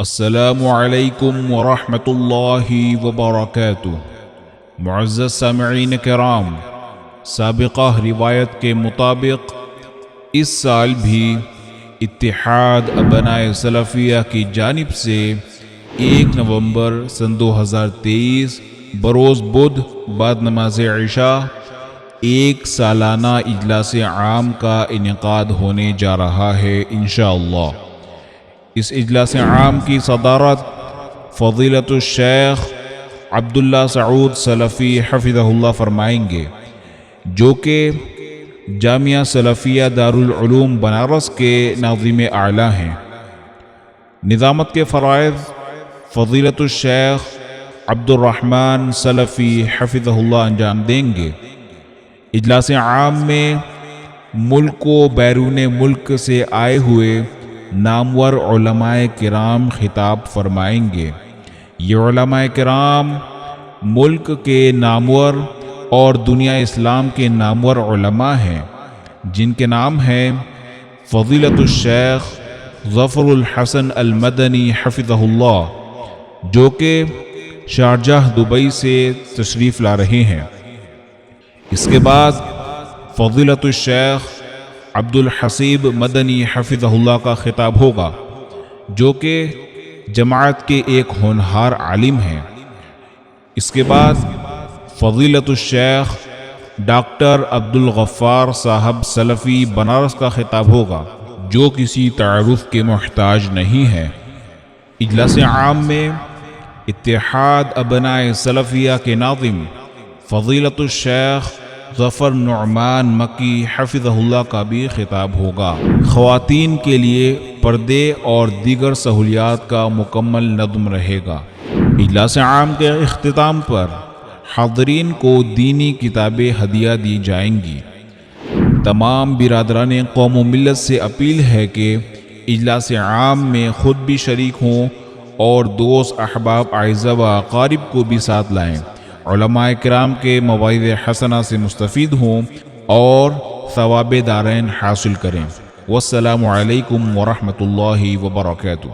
السلام علیکم ورحمۃ اللہ وبرکاتہ۔ معزز سامعین کرام، سابقہ روایت کے مطابق اس سال بھی اتحاد ابنائے سلفیہ کی جانب سے 1 نومبر سن 2023 بروز بدھ بعد نماز عشاء ایک سالانہ اجلاس عام کا انعقاد ہونے جا رہا ہے انشاءاللہ۔ اس اجلاس عام کی صدارت فضیلت الشیخ عبداللہ سعود سلفی حفظہ اللہ فرمائیں گے، جو کہ جامعہ سلفیہ دارالعلوم بنارس کے ناظم اعلیٰ ہیں۔ نظامت کے فرائض فضیلت الشیخ عبدالرحمن سلفی حفظہ اللہ انجام دیں گے۔ اجلاس عام میں ملک و بیرون ملک سے آئے ہوئے نامور علماء کرام خطاب فرمائیں گے۔ یہ علماء کرام ملک کے نامور اور دنیا اسلام کے نامور علماء ہیں، جن کے نام ہیں فضیلت الشیخ ظفر الحسن المدنی حفظہ اللہ، جو کہ شارجہ دبئی سے تشریف لا رہے ہیں۔ اس کے بعد فضیلت الشیخ عبدالحسیب مدنی حفظہ اللہ کا خطاب ہوگا، جو کہ جماعت کے ایک ہونہار عالم ہیں۔ اس کے بعد فضیلت الشیخ ڈاکٹر عبدالغفار صاحب سلفی بنارس کا خطاب ہوگا، جو کسی تعارف کے محتاج نہیں ہے۔ اجلاس عام میں اتحاد ابنائے سلفیہ کے ناظم فضیلت الشیخ ظفر نعمان مکی حفظہ اللہ کا بھی خطاب ہوگا۔ خواتین کے لیے پردے اور دیگر سہولیات کا مکمل نظم رہے گا۔ اجلاس عام کے اختتام پر حاضرین کو دینی کتابیں ہدیہ دی جائیں گی۔ تمام برادران قوم و ملت سے اپیل ہے کہ اجلاس عام میں خود بھی شریک ہوں اور دوست احباب اعزاء و اقارب کو بھی ساتھ لائیں، علماء کرام کے مواعظ حسنہ سے مستفید ہوں اور ثواب دارین حاصل کریں۔ والسلام علیکم ورحمۃ اللہ وبرکاتہ۔